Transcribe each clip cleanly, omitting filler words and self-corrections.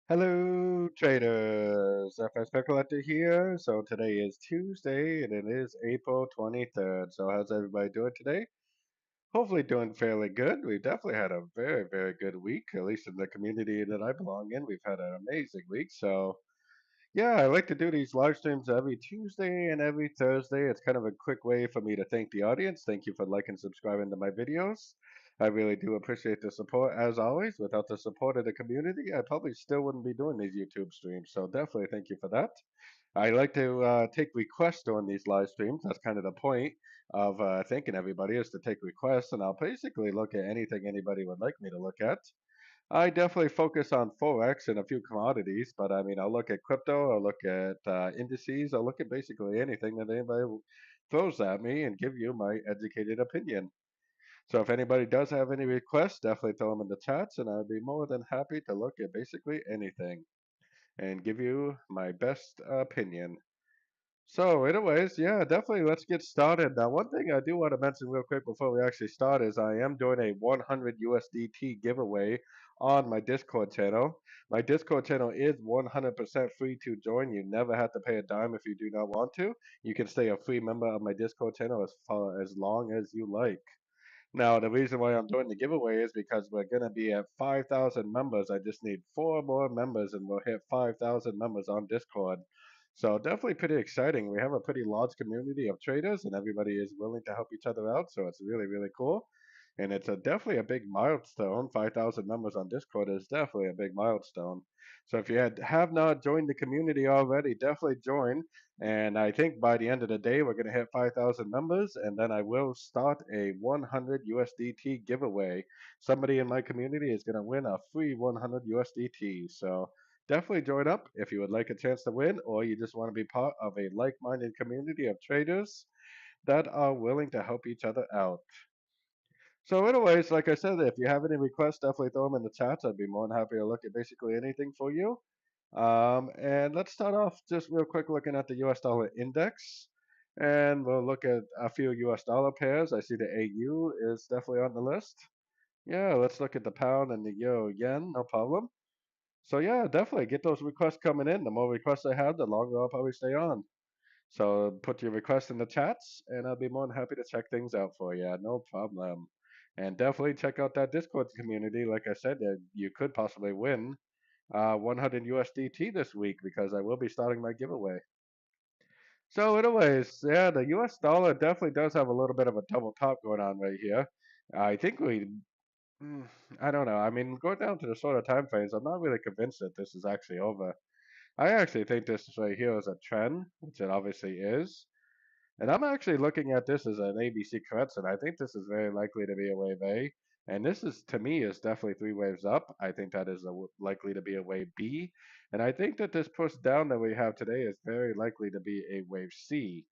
Hello, traders. FS Collector here. So today is Tuesday and it is April 23rd. So how's everybody doing today? Hopefully doing fairly good. We've definitely had a very, very good week, at least in the community that I belong in. We've had an amazing week. So yeah, I like to do these live streams every Tuesday and every Thursday. It's kind of a quick way for me to thank the audience. Thank you for liking and subscribing to my videos. I really do appreciate the support as always. Without the support of the community, I probably still wouldn't be doing these YouTube streams. So definitely thank you for that. I like to take requests during these live streams. That's kind of the point of thanking everybody is to take requests, and I'll basically look at anything anybody would like me to look at. I definitely focus on Forex and a few commodities, but I mean, I'll look at crypto, I'll look at indices, I'll look at basically anything that anybody throws at me and give you my educated opinion. So if anybody does have any requests, definitely throw them in the chats, and I'd be more than happy to look at basically anything and give you my best opinion. So, anyways, yeah, definitely let's get started. Now, one thing I do want to mention real quick before we actually start is I am doing a 100 USDT giveaway on my Discord channel. My Discord channel is 100% free to join. You never have to pay a dime if you do not want to. You can stay a free member of my Discord channel as long as you like. Now, the reason why I'm doing the giveaway is because we're going to be at 5,000 members. I just need four more members and we'll hit 5,000 members on Discord. So definitely pretty exciting. We have a pretty large community of traders and everybody is willing to help each other out. So it's really, really cool. And it's definitely a big milestone. 5,000 members on Discord is definitely a big milestone. So if you have not joined the community already, definitely join. And I think by the end of the day, we're going to hit 5,000 members, and then I will start a 100 USDT giveaway. Somebody in my community is going to win a free 100 USDT. So definitely join up if you would like a chance to win, or you just want to be part of a like minded community of traders that are willing to help each other out. So, anyways, like I said, if you have any requests, definitely throw them in the chats. I'd be more than happy to look at basically anything for you. And let's start off just real quick looking at the US dollar index. And we'll look at a few US dollar pairs. I see the AU is definitely on the list. Yeah, let's look at the pound and the euro yen, no problem. So yeah, definitely get those requests coming in. The more requests I have, the longer I'll probably stay on. So put your requests in the chats, and I'll be more than happy to check things out for you. No problem. And definitely check out that Discord community. Like I said, you could possibly win 100 USDT this week because I will be starting my giveaway. So, anyways, yeah, the US dollar definitely does have a little bit of a double top going on right here. I think mm, I don't know. I mean, going down to the shorter time frames, I'm not really convinced that this is actually over. I actually think this right here is a trend, which it obviously is. And I'm actually looking at this as an ABC correction. I think this is very likely to be a wave A. And this is, to me, is definitely three waves up. I think that is likely to be a wave B. And I think that this push down that we have today is very likely to be a wave C.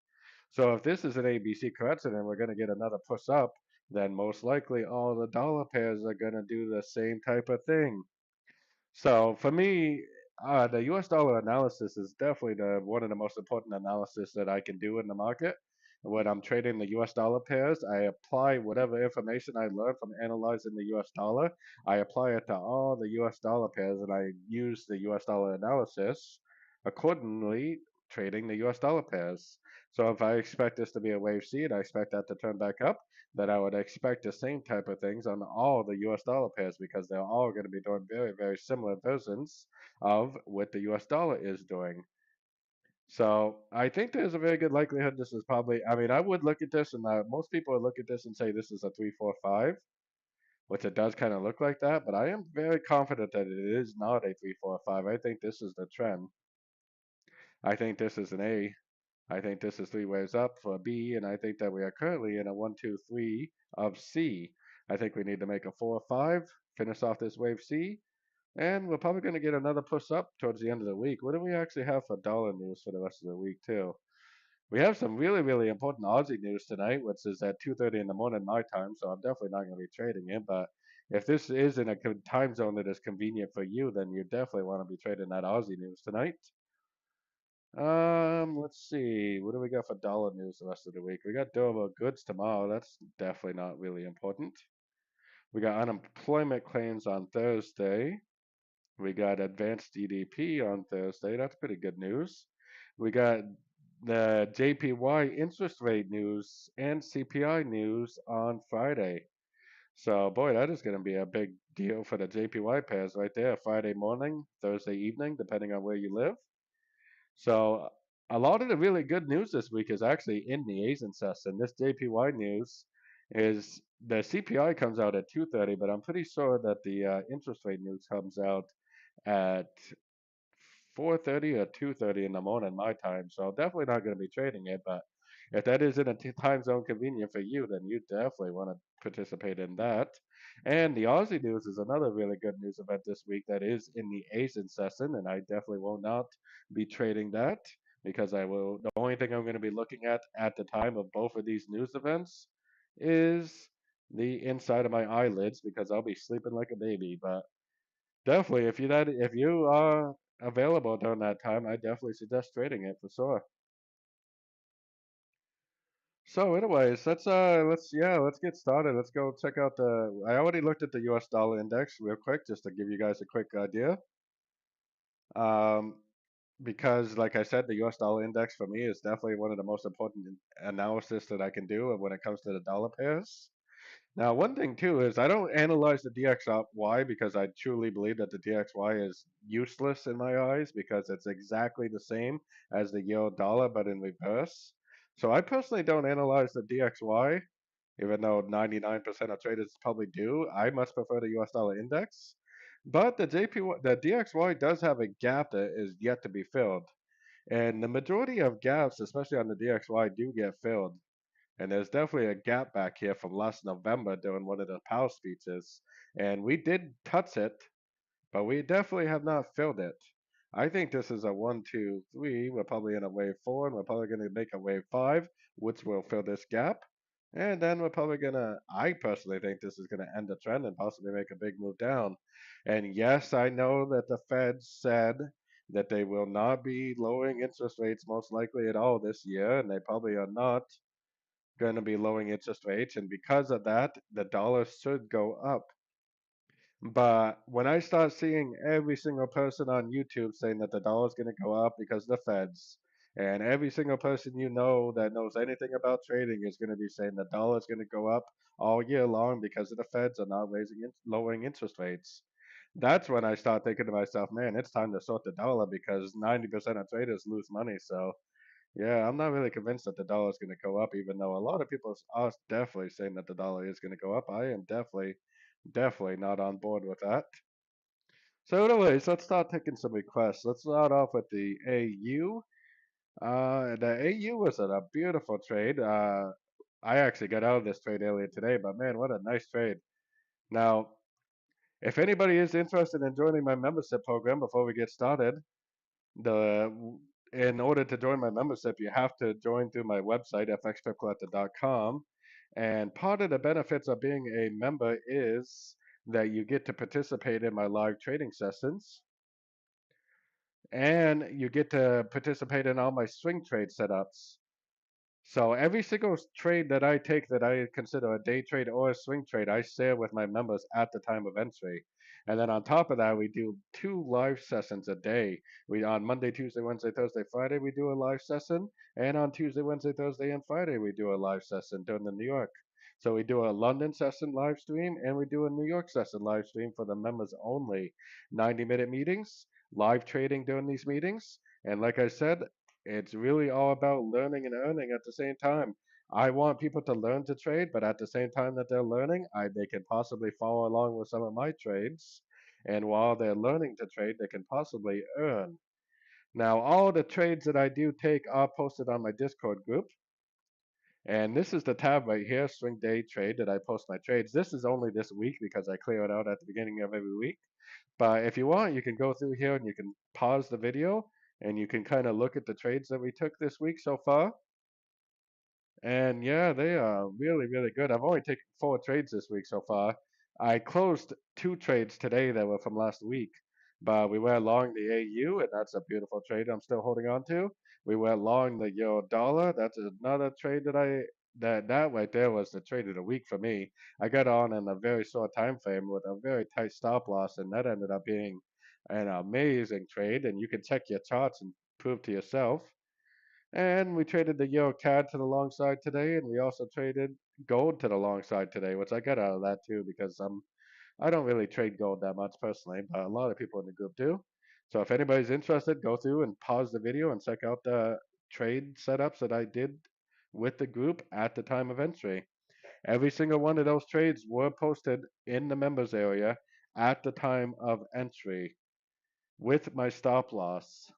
So if this is an ABC correction and we're going to get another push up, then most likely all the dollar pairs are going to do the same type of thing. So for me, the U.S. dollar analysis is definitely one of the most important analysis that I can do in the market. When I'm trading the U.S. dollar pairs, I apply whatever information I learned from analyzing the U.S. dollar. I apply it to all the U.S. dollar pairs, and I use the U.S. dollar analysis accordingly, trading the U.S. dollar pairs. So if I expect this to be a wave C and I expect that to turn back up, that I would expect the same type of things on all the US dollar pairs because they're all going to be doing very, very similar versions of what the US dollar is doing. So I think there's a very good likelihood this is probably, I mean, I would look at this and most people would look at this and say this is a 345, which it does kind of look like that, but I am very confident that it is not a 345. I think this is the trend. I think this is an A. I think this is three waves up for B, and I think that we are currently in a 1, 2, 3 of C. I think we need to make a 4 or 5, finish off this wave C, and we're probably going to get another push up towards the end of the week. What do we actually have for dollar news for the rest of the week, too? We have some really, really important Aussie news tonight, which is at 2:30 in the morning my time, so I'm definitely not going to be trading it. But if this is in a time zone that is convenient for you, then you definitely want to be trading that Aussie news tonight. Let's see. What do we got for dollar news the rest of the week? We got durable goods tomorrow. That's definitely not really important. We got unemployment claims on Thursday. We got advanced GDP on Thursday. That's pretty good news. We got the JPY interest rate news and CPI news on Friday. So, boy, that is going to be a big deal for the JPY pairs right there. Friday morning, Thursday evening, depending on where you live. So, a lot of the really good news this week is actually in the Asian session. This JPY news is the CPI comes out at 2:30, but I'm pretty sure that the interest rate news comes out at 4:30 or 2:30 in the morning my time. So definitely not going to be trading it. But if that is in a time zone convenient for you, then you definitely want to participate in that. And the Aussie news is another really good news event this week that is in the Asian session, and I definitely will not be trading that because I will. The only thing I'm going to be looking at the time of both of these news events is the inside of my eyelids because I'll be sleeping like a baby. But definitely, if you are available during that time, I definitely suggest trading it for sure. So, anyways, let's get started. Let's go check out the. I already looked at the U.S. dollar index real quick just to give you guys a quick idea. Um, because, like I said, the U.S. dollar index for me is definitely one of the most important analysis that I can do when it comes to the dollar pairs. Now, one thing too is I don't analyze the DXY because I truly believe that the DXY is useless in my eyes because it's exactly the same as the euro dollar but in reverse. So I personally don't analyze the DXY, even though 99% of traders probably do. I much prefer the US dollar index. But the DXY does have a gap that is yet to be filled. And the majority of gaps, especially on the DXY, do get filled. And there's definitely a gap back here from last November during one of the Powell speeches. And we did touch it, but we definitely have not filled it. I think this is a one, two, three. We're probably in a wave four, and we're probably going to make a wave five, which will fill this gap. And then we're probably going to, I personally think this is going to end the trend and possibly make a big move down. And yes, I know that the Fed said that they will not be lowering interest rates most likely at all this year, and they probably are not going to be lowering interest rates, and because of that, the dollar should go up. But when I start seeing every single person on YouTube saying that the dollar is going to go up because of the Feds, and every single person you know that knows anything about trading is going to be saying the dollar is going to go up all year long because of the Feds are not lowering interest rates. That's when I start thinking to myself, man, it's time to sort the dollar because 90% of traders lose money. So yeah, I'm not really convinced that the dollar is going to go up, even though a lot of people are definitely saying that the dollar is going to go up. I am definitely not on board with that. So, anyways, let's start taking some requests. Let's start off with the AU. The AU was a beautiful trade. I actually got out of this trade earlier today, but man, what a nice trade. Now, if anybody is interested in joining my membership program before we get started, the in order to join my membership, you have to join through my website, fxpipcollector.com. And part of the benefits of being a member is that you get to participate in my live trading sessions and you get to participate in all my swing trade setups. So every single trade that I take that I consider a day trade or a swing trade, I share with my members at the time of entry. And then on top of that, we do two live sessions a day. We on Monday, Tuesday, Wednesday, Thursday, Friday, we do a live session, and on Tuesday, Wednesday, Thursday, and Friday, we do a live session during the New York. So we do a London session live stream, and we do a New York session live stream for the members only. 90-minute meetings, live trading during these meetings. And like I said, it's really all about learning and earning at the same time. I want people to learn to trade, but at the same time that they're learning, they can possibly follow along with some of my trades. And while they're learning to trade, they can possibly earn. Now, all the trades that I do take are posted on my Discord group. And this is the tab right here, swing day trade, that I post my trades. This is only this week because I clear it out at the beginning of every week. But if you want, you can go through here and you can pause the video and you can kind of look at the trades that we took this week so far. And yeah, they are really, really good. I've only taken four trades this week so far. I closed two trades today that were from last week, but we went long the AU, and that's a beautiful trade I'm still holding on to. We went long the euro dollar. That's another trade that right there was the trade of the week for me. I got on in a very short time frame with a very tight stop loss, and that ended up being An amazing trade, and you can check your charts and prove to yourself. And we traded the euro CAD to the long side today, and we also traded gold to the long side today, which I got out of that too because I don't really trade gold that much personally, but a lot of people in the group do. So if anybody's interested, go through and pause the video and check out the trade setups that I did with the group at the time of entry. Every single one of those trades were posted in the members area at the time of entry with my stop loss.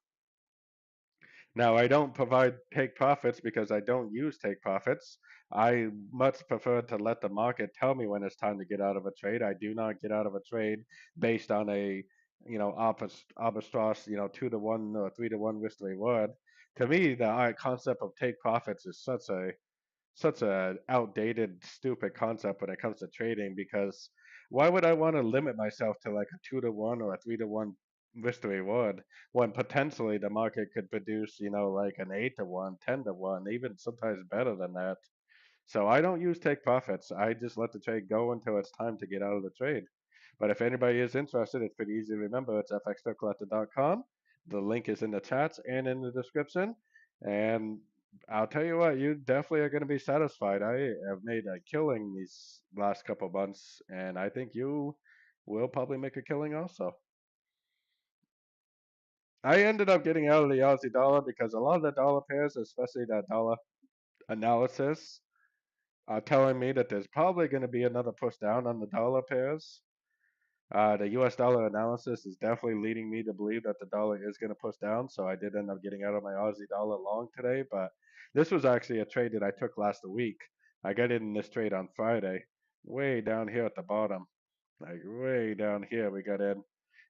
Now, I don't provide take profits because I don't use take profits. I much prefer to let the market tell me when it's time to get out of a trade. I do not get out of a trade based on a, arbitrage, 2 to 1 or 3 to 1 risk to reward. To me, the concept of take profits is such a outdated, stupid concept when it comes to trading because why would I want to limit myself to like a 2 to 1 or a 3 to 1 risk to reward when potentially the market could produce, like an 8 to 1, 10 to 1, even sometimes better than that. So I don't use take profits. I just let the trade go until it's time to get out of the trade. But if anybody is interested, it's pretty easy to remember. It's fxcollector.com. The link is in the chats and in the description. And I'll tell you what, you definitely are going to be satisfied. I have made a killing these last couple months, and I think you will probably make a killing also. I ended up getting out of the Aussie dollar because a lot of the dollar pairs, especially that dollar analysis, are telling me that there's probably going to be another push down on the dollar pairs. The US dollar analysis is definitely leading me to believe that the dollar is going to push down. So I did end up getting out of my Aussie dollar long today. But this was actually a trade that I took last week. I got in this trade on Friday, way down here at the bottom, like way down here we got in.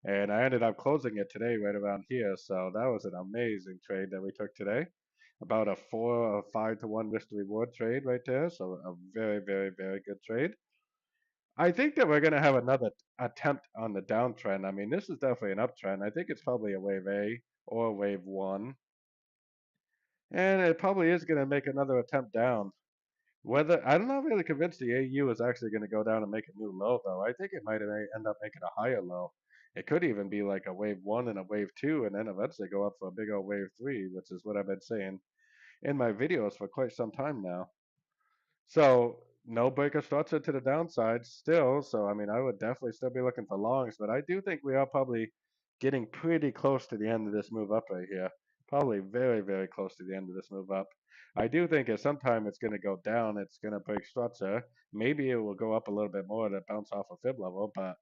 And I ended up closing it today right around here. So that was an amazing trade that we took today. About a 4 or 5 to 1 risk to reward trade right there. So a very, very, very good trade. I think that we're going to have another attempt on the downtrend. I mean, this is definitely an uptrend. I think it's probably a wave A or wave one. And it probably is going to make another attempt down. Whether I'm not really convinced the AU is actually going to go down and make a new low, though. I think it might end up making a higher low. It could even be like a wave one and a wave two, and then eventually go up for a big old wave three, which is what I've been saying in my videos for quite some time now. So no breaker structure to the downside still. So I mean, I would definitely still be looking for longs, but I do think we are probably getting pretty close to the end of this move up right here. Probably very, very close to the end of this move up. I do think at some time it's going to go down. It's going to break structure. Maybe it will go up a little bit more to bounce off a fib level, but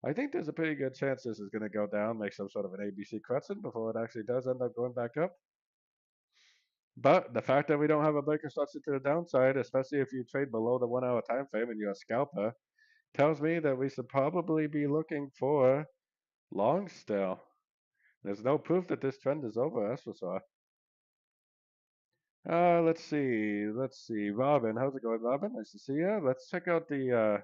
I think there's a pretty good chance this is going to go down, make some sort of an ABC crescent before it actually does end up going back up. But the fact that we don't have a breaker structure to the downside, especially if you trade below the 1 hour time frame and you're a scalper, tells me that we should probably be looking for long still. There's no proof that this trend is over, that's for sure. Let's see. Let's see. Robin, how's it going, Robin? Nice to see you. Let's check out the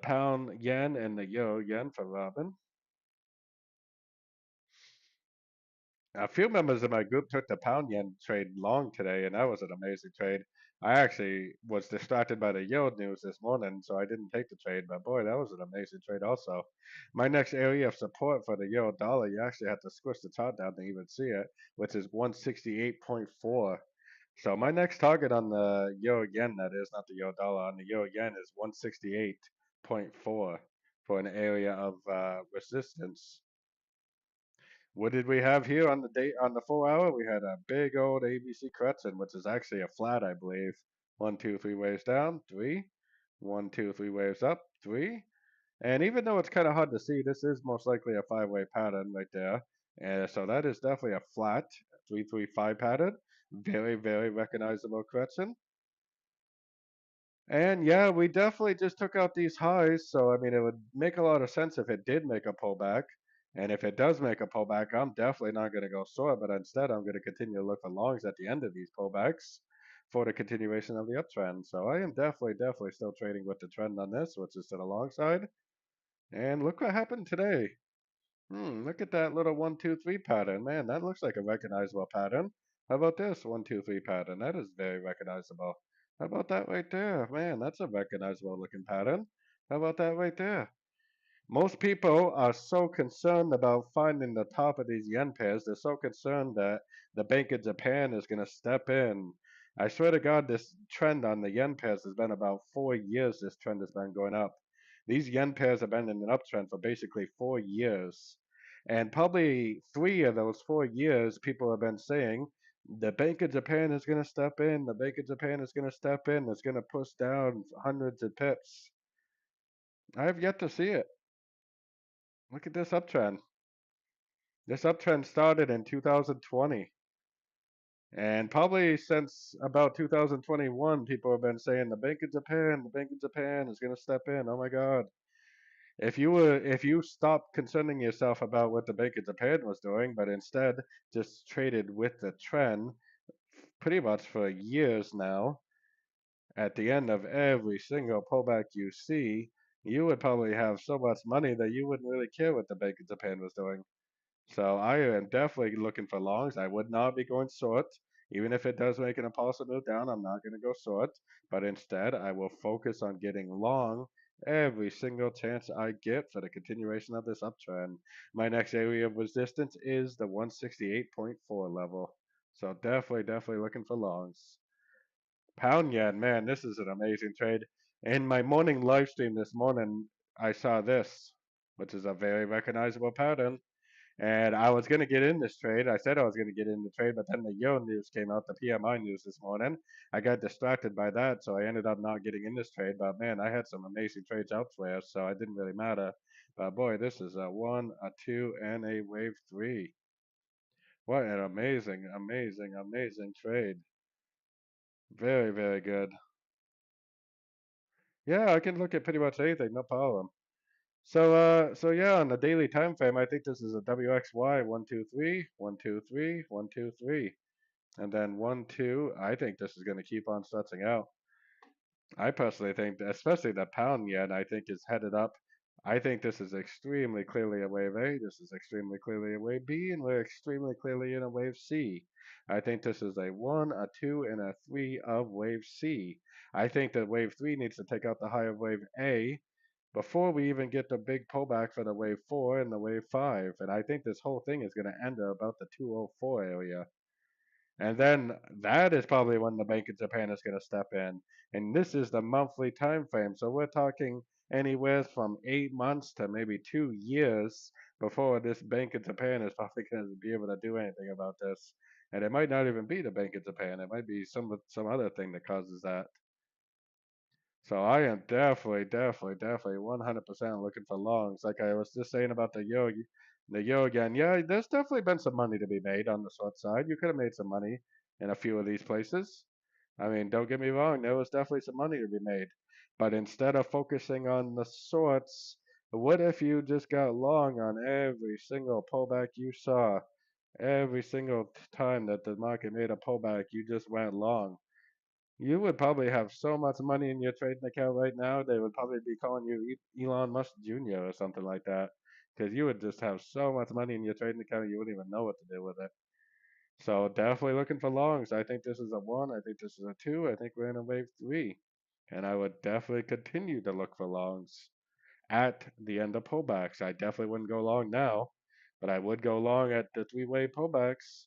pound yen and the euro yen for Robin. A few members of my group took the pound yen trade long today, and that was an amazing trade. I actually was distracted by the yield news this morning, so I didn't take the trade, but boy, that was an amazing trade also. My next area of support for the euro dollar, you actually have to squish the chart down to even see it, which is 168.4. So my next target on the euro yen, that is, not the euro dollar, on the euro yen is 168.4 for an area of resistance. What did we have here on the date on the 4 hour? We had a big old ABC crescent, which is actually a flat, I believe. One, two, three waves down, three. One, two, three waves up, three. And even though it's kind of hard to see, this is most likely a five-way pattern right there. And so that is definitely a flat 3-3-5 pattern. Very, very recognizable crescent. And yeah, we definitely just took out these highs. So, I mean, it would make a lot of sense if it did make a pullback. And if it does make a pullback, I'm definitely not going to go short, but instead I'm going to continue to look for longs at the end of these pullbacks for the continuation of the uptrend. So I am definitely, definitely still trading with the trend on this, which is to the long side. And look what happened today. Look at that little 1-2-3 pattern. Man, that looks like a recognizable pattern. How about this 1-2-3 pattern? That is very recognizable. How about that right there? Man, that's a recognizable looking pattern. How about that right there? Most people are so concerned about finding the top of these yen pairs. They're so concerned that the Bank of Japan is going to step in. I swear to God, this trend on the yen pairs has been about 4 years. This trend has been going up. These yen pairs have been in an uptrend for basically 4 years. And probably 3 of those 4 years, people have been saying the Bank of Japan is going to step in. The Bank of Japan is going to step in. It's going to push down hundreds of pips. I have yet to see it. Look at this uptrend. This uptrend started in 2020. And probably since about 2021, people have been saying the Bank of Japan is going to step in. Oh my God. If you stopped concerning yourself about what the Bank of Japan was doing, but instead just traded with the trend pretty much for years now, at the end of every single pullback you see, you would probably have so much money that you wouldn't really care what the Bank of Japan was doing. So I am definitely looking for longs. I would not be going short. Even if it does make an impulsive move down, I'm not going to go short. But instead, I will focus on getting long every single chance I get for the continuation of this uptrend. My next area of resistance is the 168.4 level. So definitely looking for longs. Pound yen, man, this is an amazing trade. In my morning live stream this morning, I saw this, which is a very recognizable pattern. And I was going to get in this trade. I said I was going to get in the trade, but then the Euro news came out, the PMI news this morning. I got distracted by that, so I ended up not getting in this trade. But man, I had some amazing trades elsewhere, so it didn't really matter. But boy, this is a 1, a 2, and a wave 3. What an amazing trade. Very good. Yeah, I can look at pretty much anything, no problem. So yeah, on the daily time frame, I think this is a WXY 123, 123, 123. And then 1, 2, I think this is going to keep on stretching out. I personally think, that especially the pound yen, I think is headed up. I think this is extremely clearly a wave A. This is extremely clearly a wave B, and we're extremely clearly in a wave C. I think this is a 1, a 2, and a 3 of wave C. I think that wave 3 needs to take out the high of wave A before we even get the big pullback for the wave 4 and the wave 5. And I think this whole thing is going to end at about the 204 area. And then that is probably when the Bank of Japan is going to step in. And this is the monthly time frame. So we're talking anywhere from 8 months to maybe 2 years before this Bank of Japan is probably going to be able to do anything about this. And it might not even be the Bank of Japan. It might be some other thing that causes that. So I am definitely 100% looking for longs. Like I was just saying about the yo again. Yeah, there's definitely been some money to be made on the short side. You could have made some money in a few of these places. I mean, don't get me wrong, there was definitely some money to be made. But instead of focusing on the shorts, what if you just got long on every single pullback you saw? Every single time that the market made a pullback, you just went long. You would probably have so much money in your trading account right now, they would probably be calling you Elon Musk Jr. or something like that. Because you would just have so much money in your trading account, you wouldn't even know what to do with it. So definitely looking for longs. I think this is a 1. I think this is a 2. I think we're in a wave 3. And I would definitely continue to look for longs at the end of pullbacks. I definitely wouldn't go long now, but I would go long at the three-way pullbacks.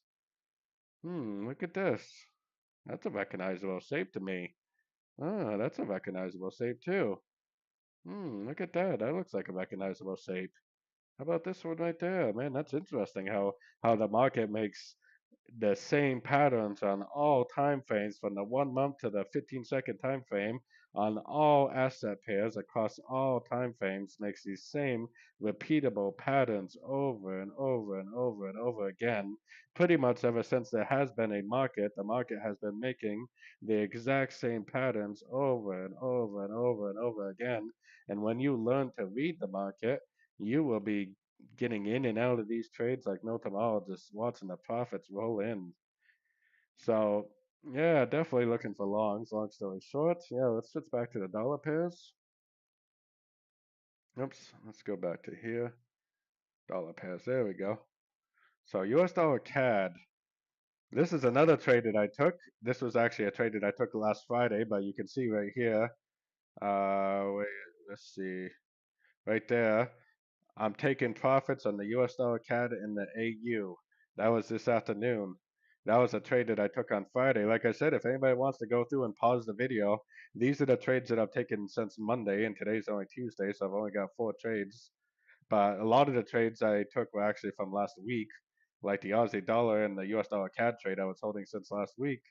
Look at this. That's a recognizable shape to me. Ah, that's a recognizable shape too. Look at that. That looks like a recognizable shape. How about this one right there? Man, that's interesting how the market makes the same patterns on all time frames from the 1 month to the 15-second time frame on all asset pairs across all time frames makes these same repeatable patterns over and over and over and over again. Pretty much ever since there has been a market, the market has been making the exact same patterns over and over and over and over again. And when you learn to read the market, you will be getting in and out of these trades like no tomorrow, just watching the profits roll in. So yeah, definitely looking for longs. Long story short, yeah, let's switch back to the dollar pairs. Oops, let's go back to here. Dollar pairs, there we go. So US dollar CAD. This is another trade that I took. This was actually a trade that I took last Friday, but you can see right here. Wait, let's see, right there. I'm taking profits on the US dollar CAD and the AU. That was this afternoon. That was a trade that I took on Friday. Like I said, if anybody wants to go through and pause the video, these are the trades that I've taken since Monday, and today's only Tuesday, so I've only got 4 trades. But a lot of the trades I took were actually from last week, like the Aussie dollar and the US dollar CAD trade I was holding since last week.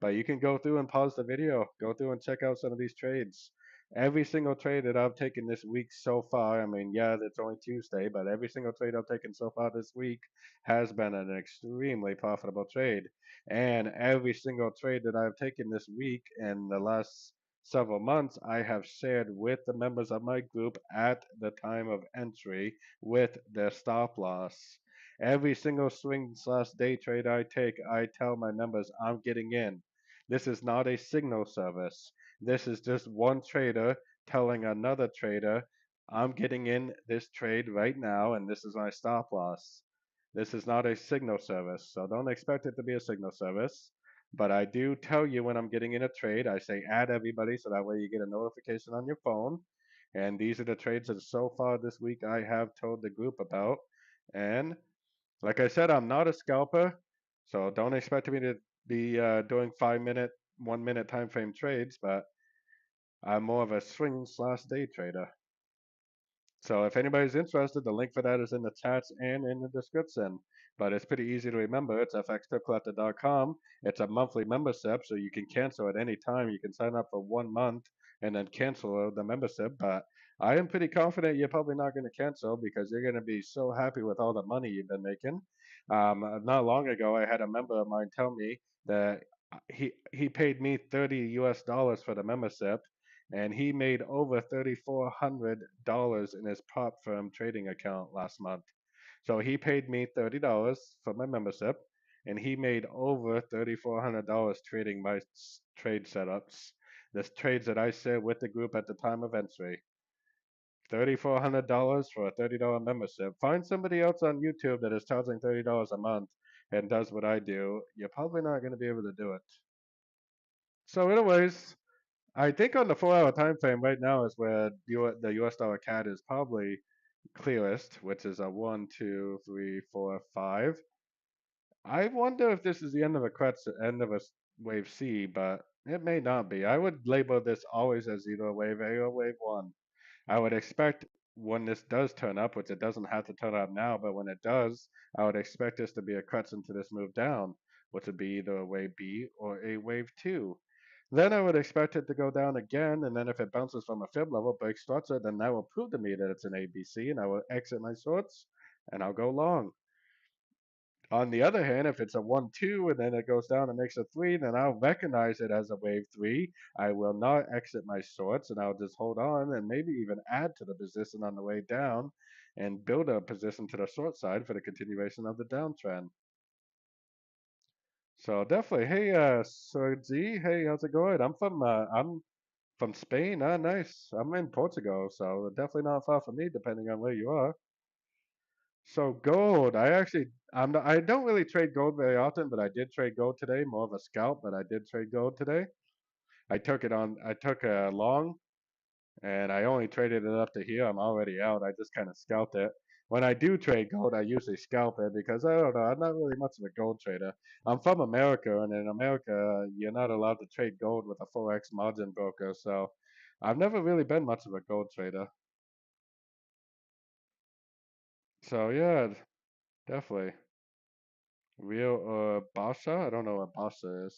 But you can go through and pause the video, go through and check out some of these trades. Every single trade that I've taken this week so far, I mean, yeah, it's only Tuesday, but every single trade I've taken so far this week has been an extremely profitable trade. And every single trade that I've taken this week and the last several months, I have shared with the members of my group at the time of entry with their stop loss. Every single swing slash day trade I take, I tell my members I'm getting in. This is not a signal service. This is just one trader telling another trader, I'm getting in this trade right now, and this is my stop loss. This is not a signal service, so don't expect it to be a signal service. But I do tell you when I'm getting in a trade, I say add everybody so that way you get a notification on your phone. And these are the trades that so far this week I have told the group about. And like I said, I'm not a scalper, so don't expect me to be doing 5 minute, 1 minute time frame trades, but I'm more of a swing slash day trader. So if anybody's interested, the link for that is in the chats and in the description. But it's pretty easy to remember. It's fxtipcollector.com. It's a monthly membership, so you can cancel at any time. You can sign up for 1 month and then cancel the membership. But I am pretty confident you're probably not going to cancel because you're going to be so happy with all the money you've been making. Not long ago, I had a member of mine tell me that he paid me $30 for the membership and he made over $3,400 in his prop firm trading account last month. So he paid me $30 for my membership, and he made over $3,400 trading my trade setups. The trades that I shared with the group at the time of entry. $3,400 for a $30 membership. Find somebody else on YouTube that is charging $30 a month and does what I do. You're probably not going to be able to do it. So, anyways, I think on the 4 hour time frame right now is where the US dollar CAD is probably clearest, which is a 1, 2, 3, 4, 5. I wonder if this is the end of a end of a wave C, but it may not be. I would label this always as either a wave A or wave one. I would expect when this does turn up, which it doesn't have to turn up now, but when it does, I would expect this to be a correction to this move down, which would be either a wave B or a wave two. Then I would expect it to go down again, and then if it bounces from a fib level, breaks structure, then that will prove to me that it's an ABC, and I will exit my shorts, and I'll go long. On the other hand, if it's a 1-2 and then it goes down and makes a 3, then I'll recognize it as a wave 3. I will not exit my shorts and I'll just hold on and maybe even add to the position on the way down and build a position to the short side for the continuation of the downtrend. So definitely, hey, Sergi, hey, how's it going? I'm from Spain. Ah, nice. I'm in Portugal, so definitely not far from me, depending on where you are. So gold, I don't really trade gold very often, but I did trade gold today, more of a scalp, but I did trade gold today. I took a long and I only traded it up to here. I'm already out. I just kind of scalped it. When I do trade gold, I usually scalp it because I don't know, I'm not really much of a gold trader. I'm from America, and in America, you're not allowed to trade gold with a Forex margin broker, so I've never really been much of a gold trader. So yeah, definitely. Real Basha? I don't know what Basha is.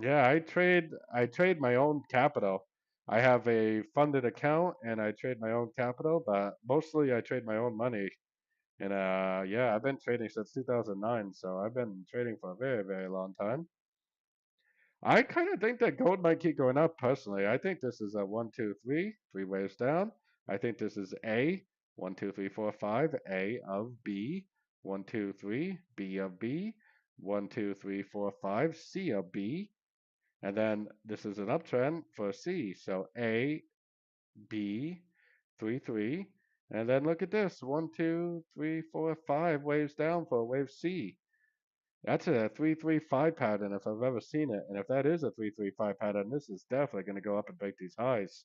Yeah, I trade my own capital. I have a funded account and I trade my own capital, but mostly I trade my own money. And yeah, I've been trading since 2009, so I've been trading for a very, very long time. I kind of think that gold might keep going up personally. I think this is a 1, 2, 3, 3 waves down. I think this is A, 1, 2, 3, 4, 5, A of B, 1, 2, 3, B of B, 1, 2, 3, 4, 5, C of B, and then this is an uptrend for C. So A, B, 3, 3, and then look at this, 1, 2, 3, 4, 5 waves down for wave C. That's a 3-3-5 pattern if I've ever seen it. And if that is a 3-3-5 pattern, this is definitely going to go up and break these highs.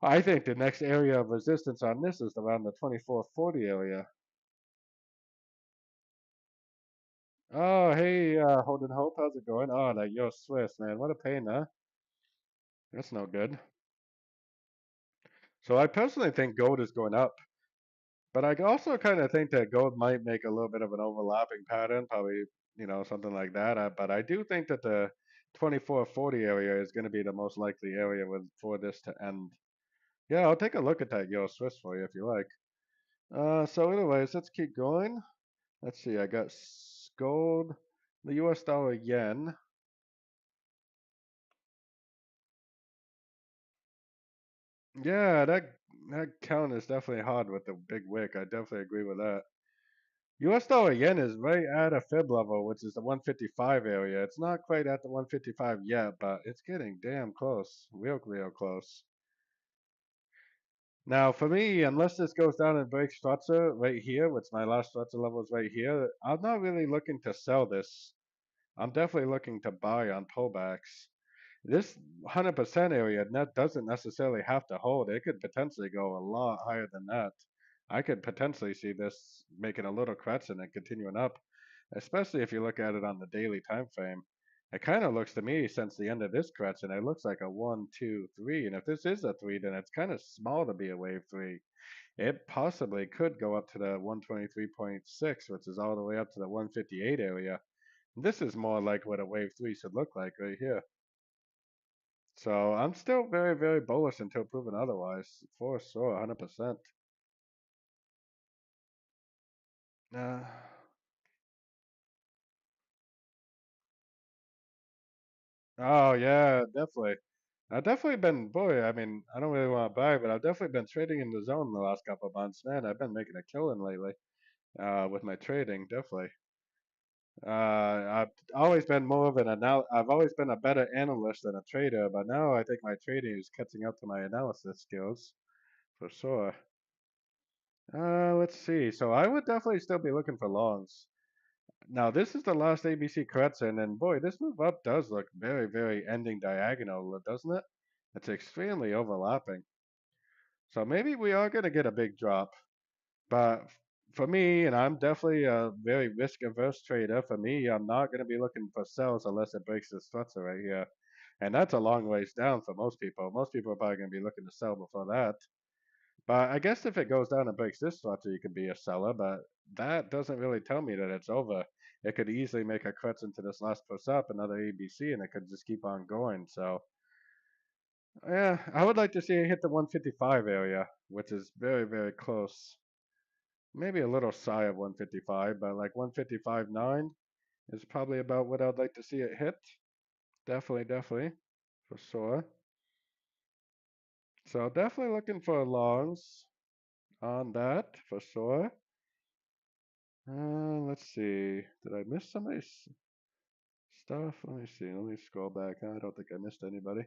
I think the next area of resistance on this is around the 2440 area. Oh, hey, Holden Hope, how's it going? Oh, that you're Swiss, man. What a pain, huh? That's no good. So I personally think gold is going up, but I also kind of think that gold might make a little bit of an overlapping pattern, probably, something like that. But I do think that the 2440 area is going to be the most likely area for this to end. Yeah, I'll take a look at that Euro Swiss for you if you like. So anyways, let's keep going. Let's see, I got gold, the US dollar yen. Yeah, that count is definitely hard with the big wick. I definitely agree with that. US dollar yen is right at a fib level, which is the 155 area. It's not quite at the 155 yet, but it's getting damn close. Real close. Now, for me, unless this goes down and breaks structure right here, which my last structure level is right here, I'm not really looking to sell this. I'm definitely looking to buy on pullbacks. This 100% area net doesn't necessarily have to hold. It could potentially go a lot higher than that. I could potentially see this making a little correction and continuing up, especially if you look at it on the daily time frame. It kind of looks to me since the end of this correction, it looks like a one, two, three. And if this is a three, then it's kind of small to be a wave three. It possibly could go up to the 123.6, which is all the way up to the 158 area. This is more like what a wave three should look like right here. So I'm still very bullish until proven otherwise, for sure, 100%. Uh, oh yeah, definitely. I've definitely been, boy, I mean, I don't really want to buy, but I've definitely been trading in the zone the last couple of months. Man, I've been making a killing lately, with my trading, definitely. I've always been more of I've always been a better analyst than a trader, but now I think my trading is catching up to my analysis skills, for sure. Let's see. So I would definitely still be looking for longs. Now this is the last ABC correction, and boy, this move up does look very ending diagonal, doesn't it? It's extremely overlapping. So maybe we are going to get a big drop. But for me, and I'm definitely a very risk averse trader, for me, I'm not going to be looking for sells unless it breaks this structure right here. And that's a long ways down for most people. Most people are probably going to be looking to sell before that. But I guess if it goes down and breaks this structure, you could be a seller. But that doesn't really tell me that it's over. It could easily make a correction to this last push up, another ABC, and it could just keep on going. So yeah, I would like to see it hit the 155 area, which is very close. Maybe a little shy of 155, but like 155.9 is probably about what I'd like to see it hit. Definitely, for sure. So definitely looking for longs on that for sure. Let's see. Did I miss somebody's stuff? Let me see. Let me scroll back. I don't think I missed anybody.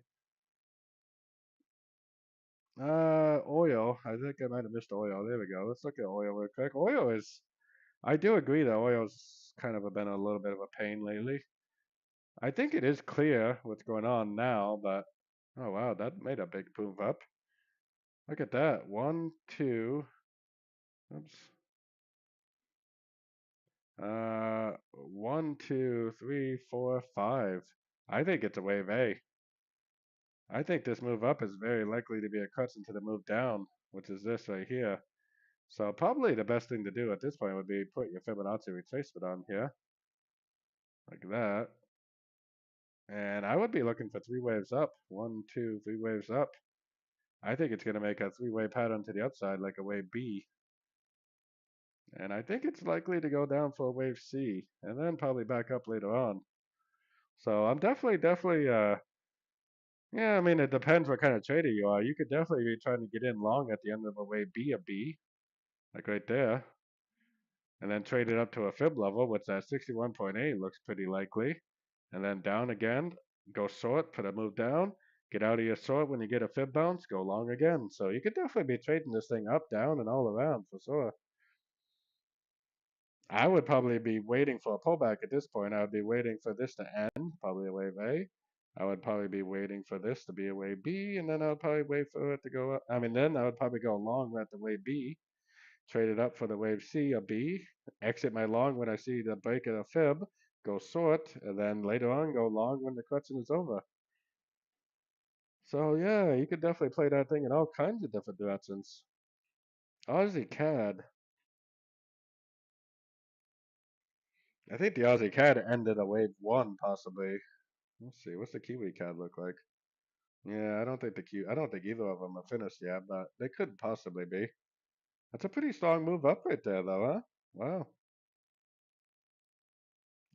Oil. I think I might have missed oil. There we go. Let's look at oil real quick. Oil is. I do agree that oil's kind of been a little bit of a pain lately. I think it is clear what's going on now, but oh wow, that made a big move up. Look at that. One, two, oops. One, two, three, four, five. I think it's a wave A. I think this move up is very likely to be a correction to the move down, which is this right here. So probably the best thing to do at this point would be put your Fibonacci retracement on here, like that. And I would be looking for three waves up. One, two, three waves up. I think it's going to make a three-way pattern to the upside, like a wave B. And I think it's likely to go down for a wave C, and then probably back up later on. So I'm definitely, yeah, I mean, it depends what kind of trader you are. You could definitely be trying to get in long at the end of a wave B, a B, like right there, and then trade it up to a fib level, which at 61.8 looks pretty likely. And then down again, go short, put a move down, get out of your short when you get a fib bounce, go long again. So you could definitely be trading this thing up, down, and all around for sure. I would probably be waiting for a pullback at this point. I would be waiting for this to end, probably a wave A, I would probably be waiting for this to be a wave B, and then I would probably wait for it to go up. I mean, then I would probably go long at the wave B, trade it up for the wave C or B, exit my long when I see the break of the fib, go short, and then later on go long when the correction is over. So yeah, you could definitely play that thing in all kinds of different directions. Aussie CAD. I think the Aussie CAD ended a wave one possibly. Let's see, what's the Kiwi CAD look like? Yeah, I don't think either of them are finished yet, but they could possibly be. That's a pretty strong move up right there, though, huh? Wow.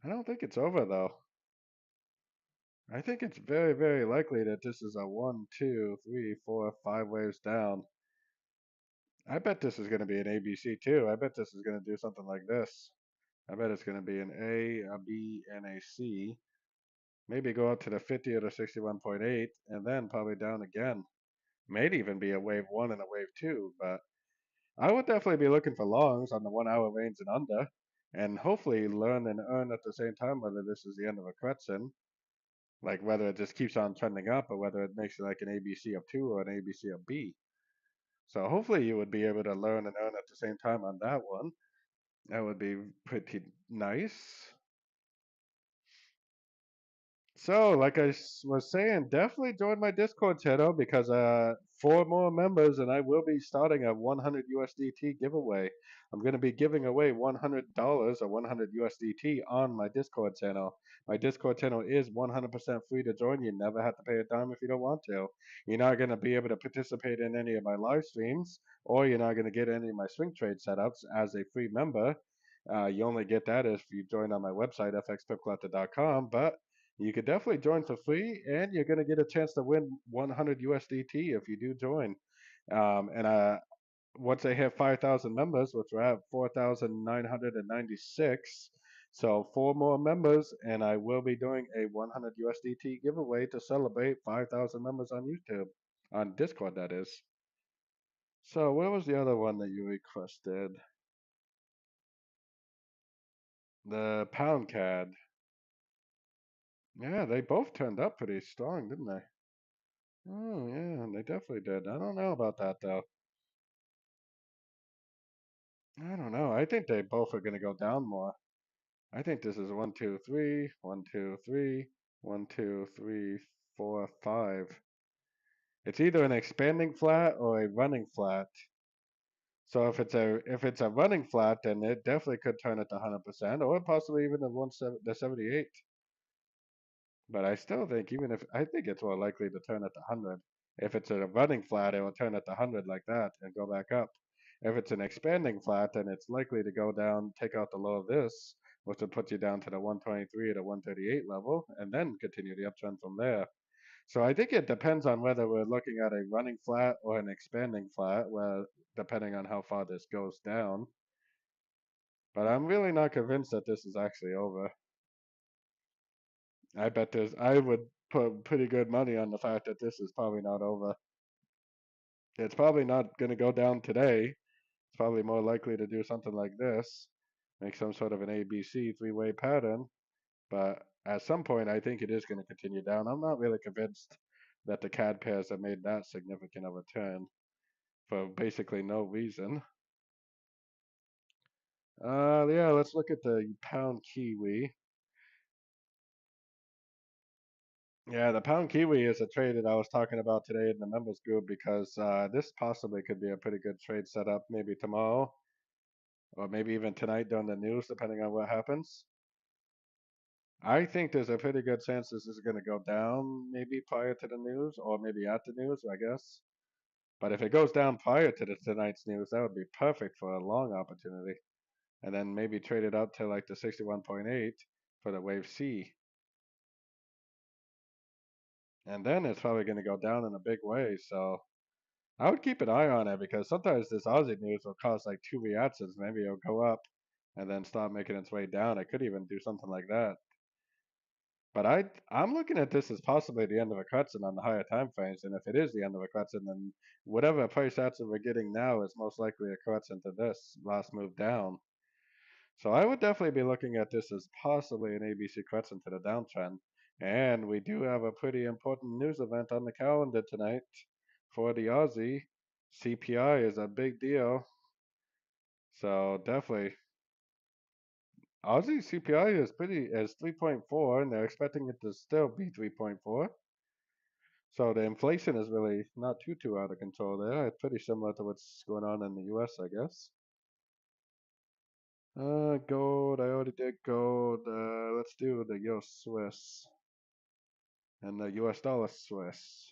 I don't think it's over though. I think it's very, very likely that this is a one, two, three, four, five waves down. I bet this is going to be an ABC too. I bet this is going to do something like this. I bet it's going to be an A, a B, and a C. Maybe go up to the 50 or the 61.8, and then probably down again. May even be a wave one and a wave two, but I would definitely be looking for longs on the 1 hour range and under, and hopefully learn and earn at the same time whether this is the end of a correction, like whether it just keeps on trending up or whether it makes it like an ABC of two or an ABC of B. So hopefully you would be able to learn and earn at the same time on that one. That would be pretty nice. So, like was saying, definitely join my Discord channel because four more members and I will be starting a 100 USDT giveaway. I'm going to be giving away $100 or 100 USDT on my Discord channel. My Discord channel is 100% free to join. You never have to pay a dime if you don't want to. You're not going to be able to participate in any of my live streams, or you're not going to get any of my swing trade setups as a free member. You only get that if you join on my website, fxpipcollector.com. But you could definitely join for free, and you're going to get a chance to win 100 USDT if you do join. And once I hit 5,000 members, which we're at 4,996, so four more members, and I will be doing a 100 USDT giveaway to celebrate 5,000 members on YouTube, on Discord, that is. So where was the other one that you requested? The pound CAD. Yeah, they both turned up pretty strong, didn't they? Oh yeah, they definitely did. I don't know about that though. I don't know. I think they both are gonna go down more. I think this is one, two, three, one, two, three, one, two, three, four, five. It's either an expanding flat or a running flat. So if it's a running flat, then it definitely could turn it to 100%, or possibly even the 78. But I still think even if I think it's more likely to turn it to 100. If it's a running flat, it will turn it to 100 like that and go back up. If it's an expanding flat, then it's likely to go down, take out the low of this, which would put you down to the 123 to 138 level, and then continue the uptrend from there. So I think it depends on whether we're looking at a running flat or an expanding flat, well, depending on how far this goes down. But I'm really not convinced that this is actually over. I would put pretty good money on the fact that this is probably not over. It's probably not going to go down today. It's probably more likely to do something like this, make some sort of an ABC three-way pattern. But at some point, I think it is going to continue down. I'm not really convinced that the CAD pairs have made that significant of a turn for basically no reason. Yeah, let's look at the pound Kiwi. Yeah, the pound kiwi is a trade that I was talking about today in the members group because this possibly could be a pretty good trade setup maybe tomorrow or maybe even tonight during the news, depending on what happens. I think there's a pretty good chance this is going to go down maybe prior to the news or maybe at the news, I guess. But if it goes down prior to tonight's news, that would be perfect for a long opportunity. And then maybe trade it up to like the 61.8 for the wave C. And then it's probably going to go down in a big way. So I would keep an eye on it because sometimes this Aussie news will cause like two reactions. Maybe it'll go up and then start making its way down. It could even do something like that. But I'm looking at this as possibly the end of a correction on the higher time frames. And if it is the end of a correction, then whatever price action we're getting now is most likely a correction to this last move down. So I would definitely be looking at this as possibly an ABC correction to the downtrend. And we do have a pretty important news event on the calendar tonight for the Aussie. CPI is a big deal. So definitely, Aussie CPI is 3.4, and they're expecting it to still be 3.4. So the inflation is really not too out of control there. It's pretty similar to what's going on in the U.S., I guess. Gold. I already did gold. Let's do the Euro Swiss and the U.S. dollar Swiss.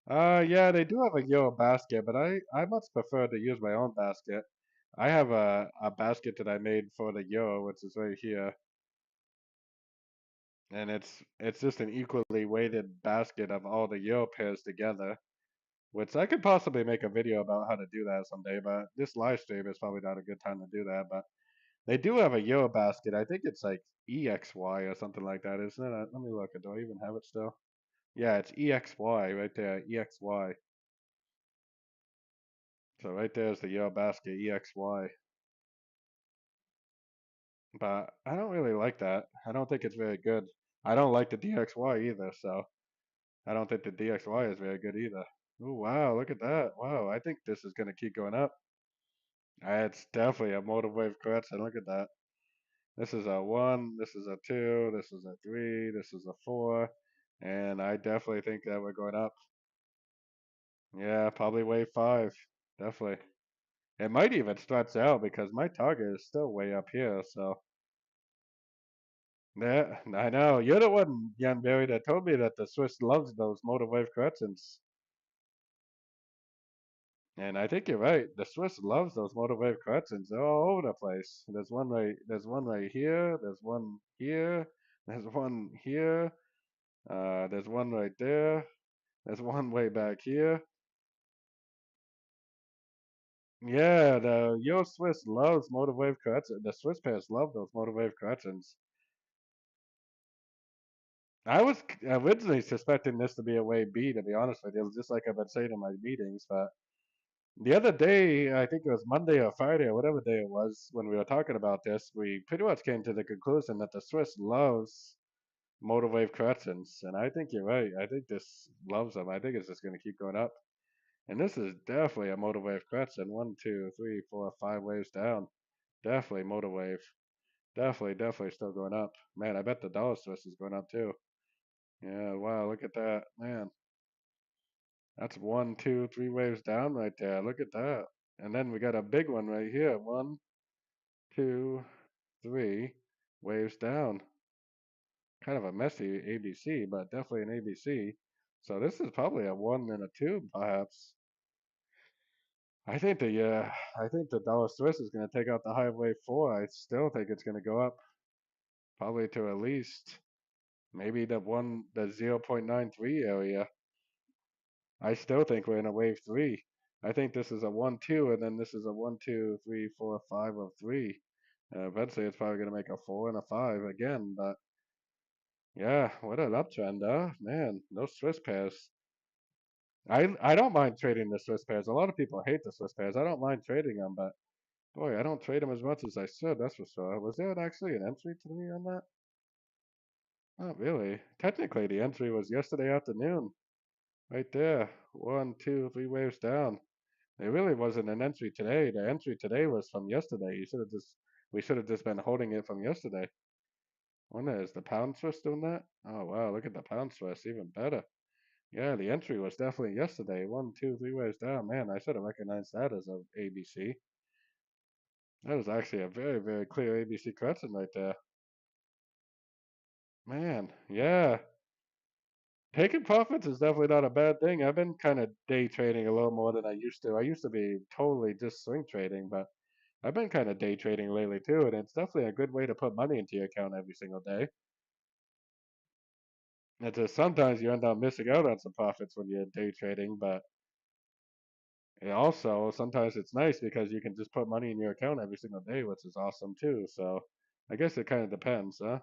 Yeah, they do have a Euro basket, but I much prefer to use my own basket. I have a basket that I made for the Euro, which is right here, and it's just an equally weighted basket of all the Euro pairs together. Which I could possibly make a video about how to do that someday, but this live stream is probably not a good time to do that. But they do have a Euro basket. I think it's like EXY or something like that, isn't it? Let me look. Do I even have it still? Yeah, it's EXY right there. EXY. So right there's the Euro basket EXY. But I don't really like that. I don't think it's very good. I don't like the DXY either, so I don't think the DXY is very good either. Oh wow, look at that. Wow, I think this is gonna keep going up. It's definitely a motive wave correction. Look at that. This is a one, this is a two, this is a three, this is a four, and I definitely think that we're going up. Yeah, probably wave five. Definitely. It might even stretch out because my target is still way up here, so yeah, I know. You're the one, Jan Barry, that told me that the Swiss loves those motor wave corrections. And I think you're right. The Swiss loves those motor wave corrections. They're all over the place. There's one right here, there's one here, there's one here, there's one right there, there's one way back here. Yeah, the Yo Swiss loves motor wave corrections. The Swiss pairs love those motor wave corrections. I was originally suspecting this to be a way B, to be honest with you, just like I've been saying in my meetings. But the other day, I think it was Monday or Friday or whatever day it was, when we were talking about this, we pretty much came to the conclusion that the Swiss loves motor wave corrections. And I think you're right. I think this loves them. I think it's just going to keep going up. And this is definitely a motor wave correction. One, two, three, four, five waves down. Definitely motor wave. Definitely still going up. Man, I bet the dollar Swiss is going up too. Yeah, wow, look at that. Man, that's one, two, three waves down right there. Look at that. And then we got a big one right here. One, two, three waves down. Kind of a messy ABC, but definitely an ABC. So this is probably a one and a two, perhaps. I think the dollar Swiss is going to take out the high wave four. I still think it's going to go up, probably to at least maybe the 0.93 area. I still think we're in a wave three. I think this is a one, two, and then this is a one, two, three, four, five of three. Eventually, it's probably going to make a four and a five again. But yeah, what an uptrend, huh? Man, those Swiss pairs. I don't mind trading the Swiss pairs. A lot of people hate the Swiss pairs. I don't mind trading them, but boy, I don't trade them as much as I should. That's for sure. Was there actually an entry to me on that? Not really. Technically, the entry was yesterday afternoon, right there. One, two, three waves down. It really wasn't an entry today. The entry today was from yesterday. We should have just been holding it from yesterday. Wonder, is the pound Swiss doing that? Oh wow, look at the pound Swiss, even better. Yeah, the entry was definitely yesterday. One, two, three ways down. Man, I should have recognized that as a ABC. That was actually a very clear ABC correction right there. Man, yeah. Taking profits is definitely not a bad thing. I've been kind of day trading a little more than I used to. I used to be totally just swing trading, but I've been kind of day trading lately too, and it's definitely a good way to put money into your account every single day. It's just sometimes you end up missing out on some profits when you're day trading, but it also sometimes it's nice because you can just put money in your account every single day, which is awesome too. So I guess it kind of depends, huh?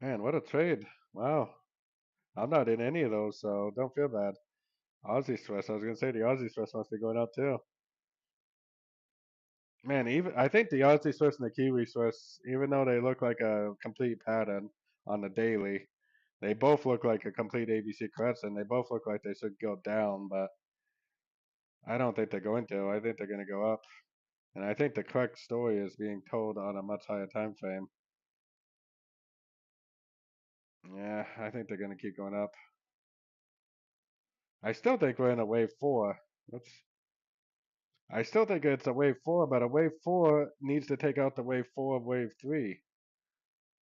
Man, what a trade. Wow. I'm not in any of those, so don't feel bad. Aussie Swiss. I was gonna say the Aussie Swiss must be going up too. Man, even I think the Aussie Swiss and the Kiwi Swiss, even though they look like a complete pattern on the daily, they both look like a complete ABC crescent. They both look like they should go down, but I don't think they're going to. I think they're going to go up, and I think the correct story is being told on a much higher time frame. Yeah, I think they're going to keep going up. I still think we're in a wave four. Which I still think it's a wave four, but a wave four needs to take out the wave four of wave three.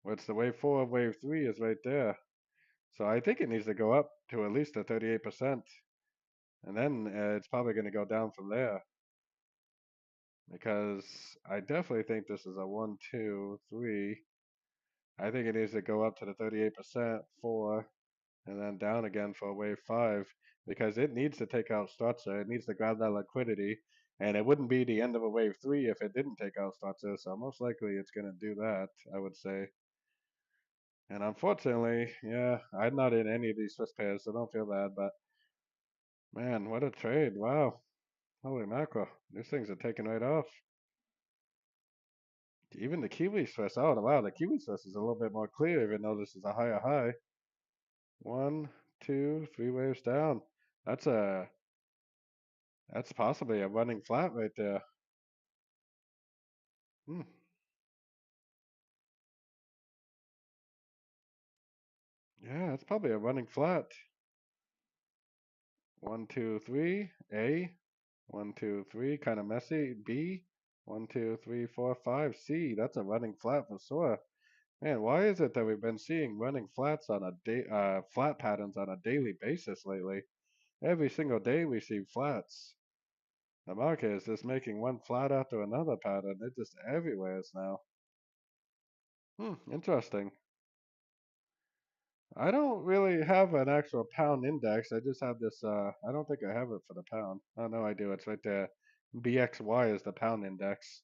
Which the wave four of wave three is right there. So I think it needs to go up to at least a 38%, and then it's probably going to go down from there. Because I definitely think this is a one, two, three. I think it needs to go up to the 38%, four, and then down again for wave five because it needs to take out structure. It needs to grab that liquidity, and it wouldn't be the end of a wave three if it didn't take out structure. So most likely it's going to do that, I would say. And unfortunately, yeah, I'm not in any of these Swiss pairs, so don't feel bad. But man, what a trade! Wow, holy mackerel, these things are taking right off. Even the Kiwi Swiss. Oh wow, the Kiwi Swiss is a little bit more clear, even though this is a higher high. One, two, three waves down. That's a that's possibly a running flat right there. Hmm. Yeah, it's probably a running flat. One, two, three. A. One, two, three. Kind of messy. B. One, two, three, four, five. C. That's a running flat for sure. Man, why is it that we've been seeing running flats on a day, flat patterns on a daily basis lately? Every single day we see flats. The market is just making one flat after another pattern. It's just everywhere now. Interesting. I don't really have an actual pound index. I just have this. I don't think I have it for the pound. Oh no, I do. It's right there. BXY is the pound index,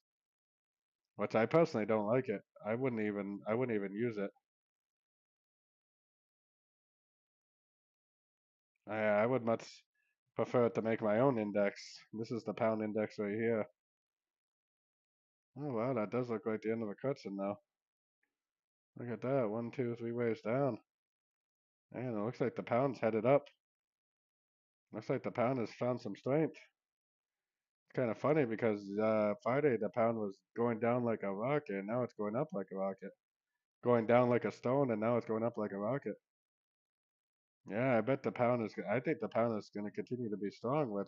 which I personally don't like it. I wouldn't even. I wouldn't even use it. I would much prefer to make my own index. This is the pound index right here. Oh wow, that does look like the end of a crescent now. Look at that. One, two, three waves down. Man, it looks like the pound's headed up. Looks like the pound has found some strength. It's kind of funny because Friday the pound was going down like a rocket, and now it's going up like a rocket. Going down like a stone, and now it's going up like a rocket. Yeah, I bet the pound is. I think the pound is going to continue to be strong.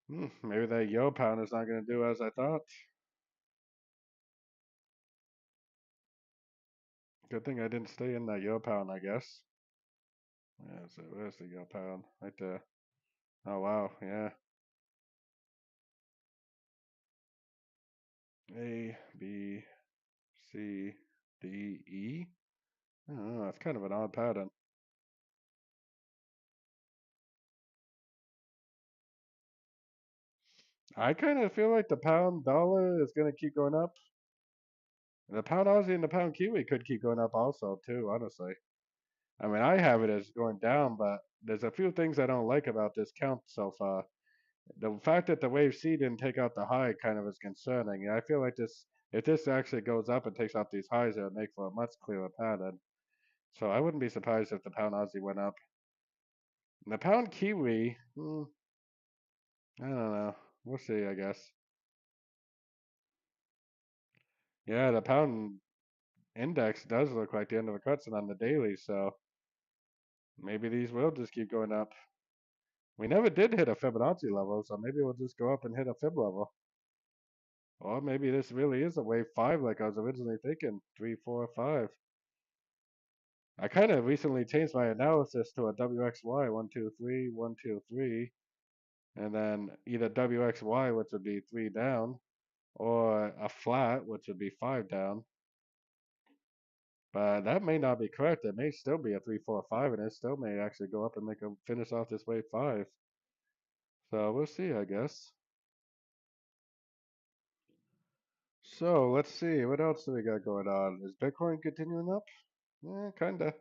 Maybe that yo pound is not going to do as I thought. Good thing I didn't stay in that yo pound, I guess. Yeah, so where's the yo pound? Right there. Oh wow, yeah. A, B, C, D, E. I don't know. It's kind of an odd pattern. I kind of feel like the pound dollar is going to keep going up. And the pound Aussie and the pound Kiwi could keep going up also too, honestly. I mean, I have it as going down, but there's a few things I don't like about this count so far. The fact that the wave C didn't take out the high kind of is concerning. I feel like if this actually goes up and takes out these highs, it would make for a much clearer pattern. So I wouldn't be surprised if the pound Aussie went up. And the pound Kiwi, I don't know. We'll see, I guess. Yeah, the pound index does look like the end of a crescent on the daily, so maybe these will just keep going up. We never did hit a Fibonacci level, so maybe we'll just go up and hit a Fib level. Or maybe this really is a wave five like I was originally thinking. Three, four, five. I kind of recently changed my analysis to a WXY, one, two, three, one, two, three, and then either WXY, which would be three down, or a flat, which would be five down. But that may not be correct. It may still be a three, four, five, and it still may actually go up and make a finish off this wave five. So we'll see, I guess. So let's see, what else do we got going on? Is Bitcoin continuing up? Yeah, kinda.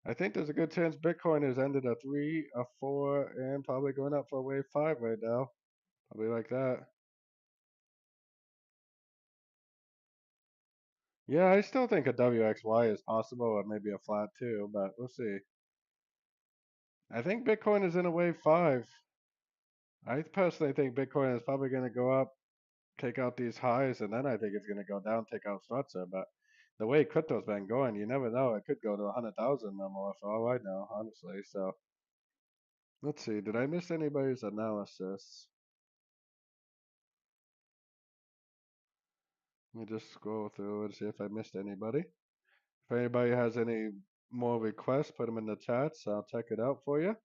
I think there's a good chance Bitcoin has ended a three, a four, and probably going up for wave five right now. Probably like that. Yeah, I still think a WXY is possible, or maybe a flat too, but we'll see. I think Bitcoin is in a wave five. I personally think Bitcoin is probably going to go up, take out these highs, and then I think it's going to go down, take out structure. But the way crypto's been going, you never know. It could go to 100,000 or more for all I know, honestly. So let's see. Did I miss anybody's analysis? Let me just scroll through and see if I missed anybody. If anybody has any more requests, put them in the chats. I'll check it out for you.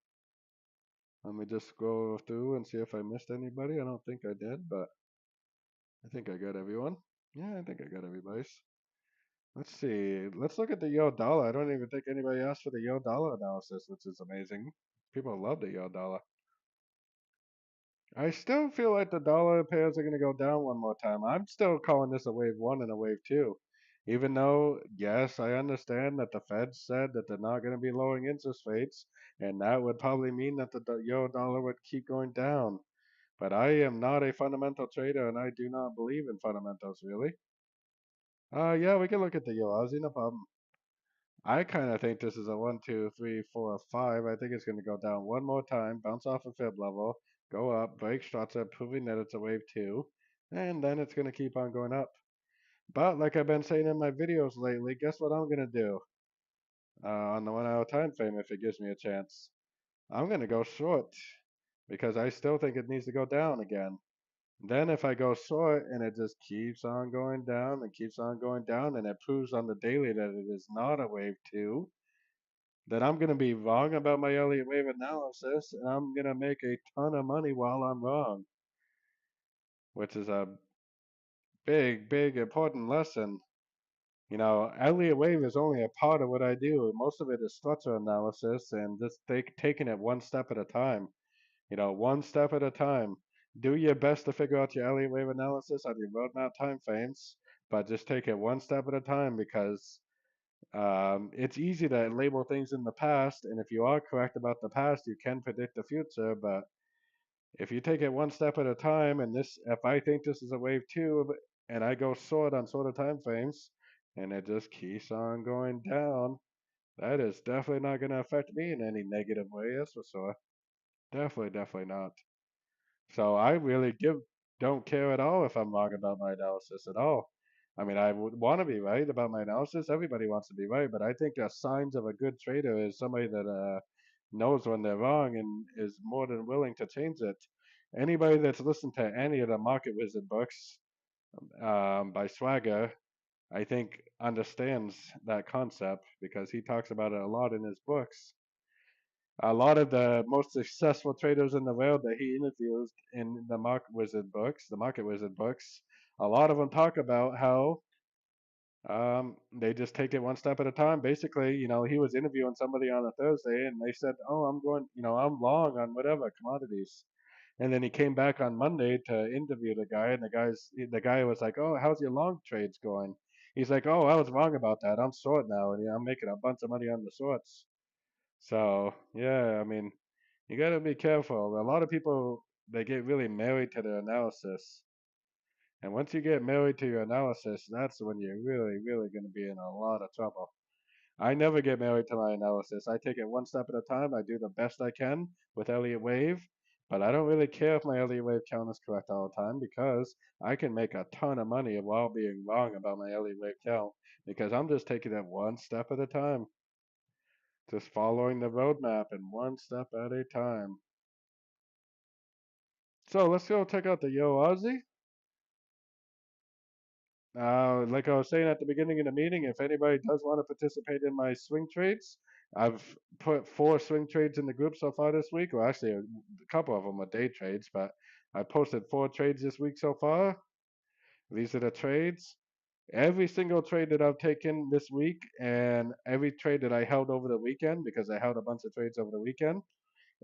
Let me just scroll through and see if I missed anybody. I don't think I did, but I think I got everyone. Yeah, I think I got everybody's. Let's see. Let's look at the Yo dollar. I don't even think anybody asked for the Yo dollar analysis, which is amazing. People love the Yo dollar. I still feel like the dollar pairs are going to go down one more time. I'm still calling this a wave one and a wave two. Even though, yes, I understand that the Fed said that they're not going to be lowering interest rates, and that would probably mean that the Euro dollar would keep going down. But I am not a fundamental trader, and I do not believe in fundamentals, really. Yeah, we can look at the Euro Aussie, no problem. I kind of think this is a one, two, three, four, five. I think it's going to go down one more time, bounce off a fib level, go up, break structure, proving that it's a wave two, and then it's going to keep on going up. But like I've been saying in my videos lately, guess what I'm going to do on the 1 hour time frame if it gives me a chance? I'm going to go short because I still think it needs to go down again. Then if I go short and it just keeps on going down and keeps on going down and it proves on the daily that it is not a wave two, then I'm going to be wrong about my Elliott wave analysis and I'm going to make a ton of money while I'm wrong, which is a big, big important lesson. You know, Elliott wave is only a part of what I do. Most of it is structure analysis and just taking it one step at a time. You know, one step at a time. Do your best to figure out your Elliott wave analysis on your roadmap time frames, but just take it one step at a time because it's easy to label things in the past, and if you are correct about the past, you can predict the future. But if you take it one step at a time, and this, if I think this is a wave two, and I go short on sort of time frames, and it just keeps on going down, that is definitely not going to affect me in any negative way. That's for sure. Definitely, definitely not. So I really don't care at all if I'm wrong about my analysis at all. I mean, I would want to be right about my analysis. Everybody wants to be right, but I think the signs of a good trader is somebody that knows when they're wrong and is more than willing to change it. Anybody that's listened to any of the Market Wizard books by Swagger, I think understands that concept because he talks about it a lot in his books. A lot of the most successful traders in the world that he interviews in the Market Wizard books, a lot of them talk about how they just take it one step at a time. Basically, you know, he was interviewing somebody on a Thursday, and they said, "Oh, I'm going, you know, I'm long on whatever commodities." And then he came back on Monday to interview the guy, and the guy was like, "Oh, how's your long trades going?" He's like, "Oh, I was wrong about that. I'm short now, and I'm making a bunch of money on the shorts." So yeah, I mean, you got to be careful. A lot of people they get really married to their analysis, and once you get married to your analysis, that's when you're really, really going to be in a lot of trouble. I never get married to my analysis. I take it one step at a time. I do the best I can with Elliott Wave, but I don't really care if my Elliott Wave count is correct all the time because I can make a ton of money while being wrong about my Elliott Wave count because I'm just taking it one step at a time, just following the roadmap and one step at a time. So let's go check out the Yo Aussie. Like I was saying at the beginning of the meeting, if anybody does want to participate in my swing trades, I've put 4 swing trades in the group so far this week. Well, actually, a couple of them are day trades, but I posted 4 trades this week so far. These are the trades. Every single trade that I've taken this week, and every trade that I held over the weekend, because I held a bunch of trades over the weekend,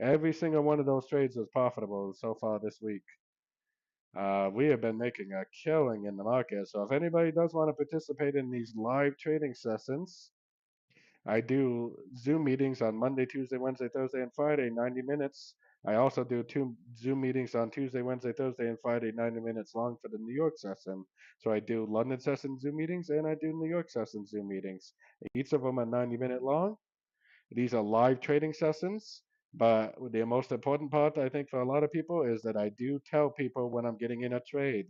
every single one of those trades was profitable so far this week. We have been making a killing in the market. So if anybody does want to participate in these live trading sessions, I do Zoom meetings on Monday, Tuesday, Wednesday, Thursday, and Friday, 90 minutes. I also do two Zoom meetings on Tuesday, Wednesday, Thursday, and Friday, 90 minutes long for the New York session. So I do London session Zoom meetings and I do New York session Zoom meetings. Each of them are 90-minute long. These are live trading sessions, but the most important part, I think, for a lot of people is that I do tell people when I'm getting in a trade.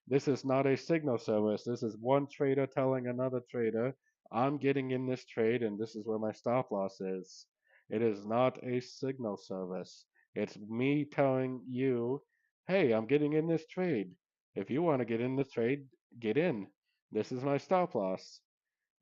This is not a signal service. This is one trader telling another trader, I'm getting in this trade and this is where my stop loss is. It is not a signal service. It's me telling you, hey, I'm getting in this trade. If you want to get in this trade, get in. This is my stop loss,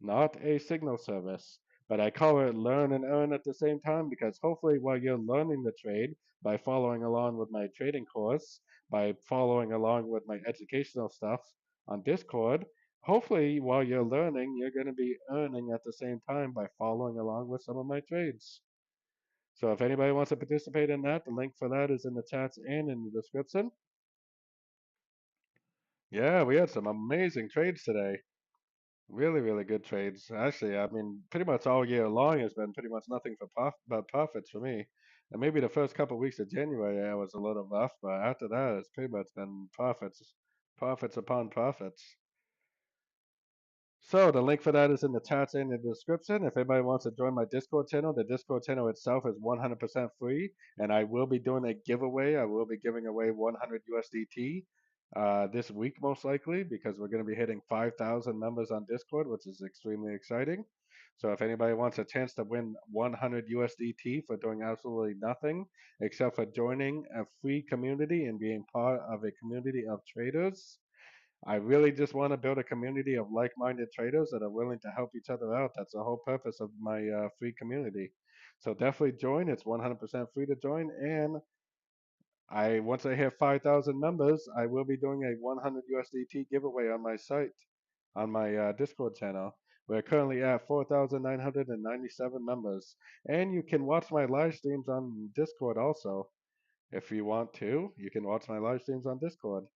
not a signal service. But I call it learn and earn at the same time because hopefully while you're learning the trade by following along with my trading course, by following along with my educational stuff on Discord, hopefully while you're learning, you're going to be earning at the same time by following along with some of my trades. So if anybody wants to participate in that, the link for that is in the chats and in the description. Yeah, we had some amazing trades today. Really, really good trades. Actually, I mean, pretty much all year long has been pretty much nothing but profits for me. And maybe the first couple of weeks of January I was a little rough, but after that it's pretty much been profits, profits upon profits. So the link for that is in the chat and in the description. If anybody wants to join my Discord channel, the Discord channel itself is 100% free, and I will be doing a giveaway. I will be giving away 100 USDT this week most likely because we're going to be hitting 5,000 members on Discord, which is extremely exciting. So if anybody wants a chance to win 100 USDT for doing absolutely nothing except for joining a free community and being part of a community of traders, I really just want to build a community of like-minded traders that are willing to help each other out. That's the whole purpose of my free community. So definitely join. It's 100% free to join. And I once I hit 5,000 members, I will be doing a 100 USDT giveaway on my site, on my Discord channel. We're currently at 4,997 members. And you can watch my live streams on Discord also. If you want to, you can watch my live streams on Discord.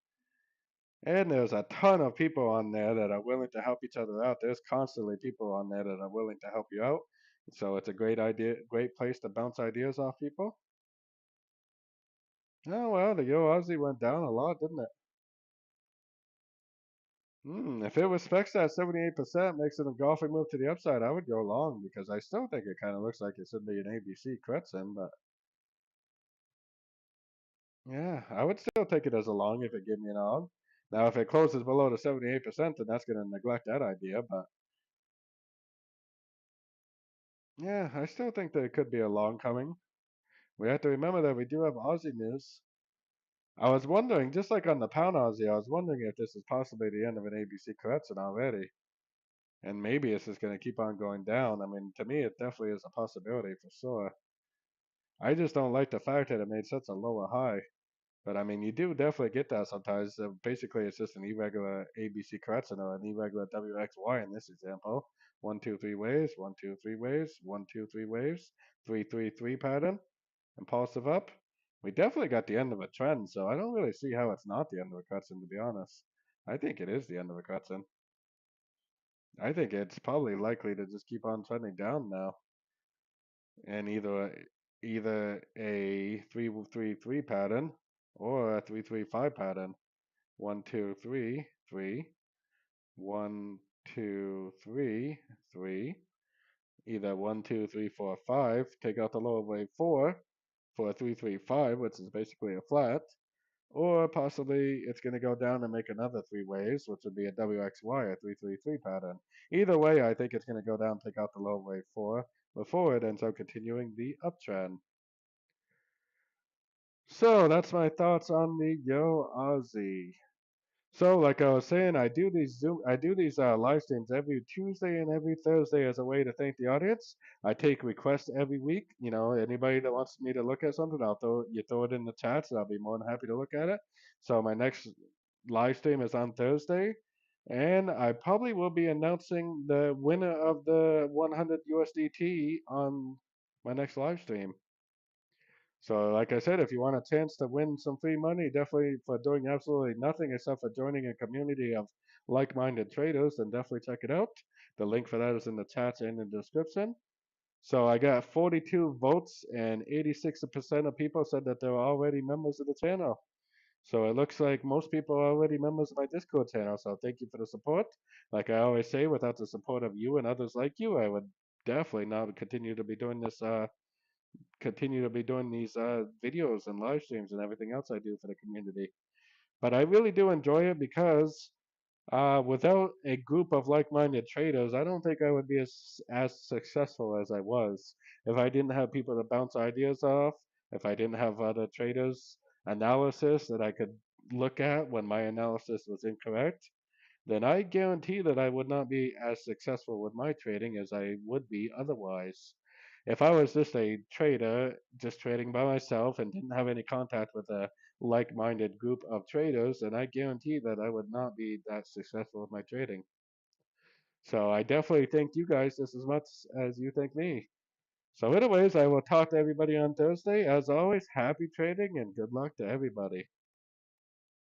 And there's a ton of people on there that are willing to help each other out. There's constantly people on there that are willing to help you out. So it's a great idea, great place to bounce ideas off people. Oh well, the Yo Aussie went down a lot, didn't it? If it respects that 78%, makes it a golfing move to the upside, I would go long because I still think it kind of looks like it should be an ABC Kretzen, but yeah, I would still take it as a long if it gave me an on. Now, if it closes below the 78%, then that's going to neglect that idea, but yeah, I still think there could be a long coming. We have to remember that we do have Aussie news. I was wondering, just like on the pound Aussie, I was wondering if this is possibly the end of an ABC correction already. And maybe it's just going to keep on going down. I mean, to me, it definitely is a possibility for sure. I just don't like the fact that it made such a lower high. But I mean, you do definitely get that sometimes. Basically, it's just an irregular ABC correction or an irregular WXY in this example. One, two, three waves, one, two, three waves, one, two, three waves, three, three, three pattern. Impulsive up. We definitely got the end of a trend, so I don't really see how it's not the end of a cutscene, to be honest. I think it is the end of a cutscene. I think it's probably likely to just keep on trending down now, and either a 3-3-3 pattern or a 3-3-5 pattern. 1-2-3-3, 1-2-3-3. Either 1-2-3-4-5. Take out the lower wave 4 for a 3-3-5, which is basically a flat. Or possibly it's going to go down and make another three waves, which would be a WXY, a 333 pattern. Either way, I think it's going to go down, take out the low wave 4 before it ends up continuing the uptrend. So that's my thoughts on the Yo Aussie. So, like I was saying, I do these live streams every Tuesday and every Thursday as a way to thank the audience. I take requests every week. You know, anybody that wants me to look at something, you throw it in the chats, and I'll be more than happy to look at it. So my next live stream is on Thursday, and I probably will be announcing the winner of the 100 USDT on my next live stream. So, like I said, if you want a chance to win some free money, definitely for doing absolutely nothing except for joining a community of like-minded traders, then definitely check it out. The link for that is in the chat and in the description. So I got 42 votes, and 86% of people said that they were already members of the channel. So it looks like most people are already members of my Discord channel. So thank you for the support. Like I always say, without the support of you and others like you, I would definitely not continue to be doing this. Continue to be doing these videos and live streams and everything else I do for the community. But I really do enjoy it because without a group of like-minded traders, I don't think I would be as successful as I was if I didn't have people to bounce ideas off, if I didn't have other traders' analysis that I could look at when my analysis was incorrect, then I guarantee that I would not be as successful with my trading as I would be otherwise. If I was just a trader, just trading by myself and didn't have any contact with a like-minded group of traders, then I guarantee that I would not be that successful with my trading. So I definitely thank you guys just as much as you thank me. So anyways, I will talk to everybody on Thursday. As always, happy trading and good luck to everybody.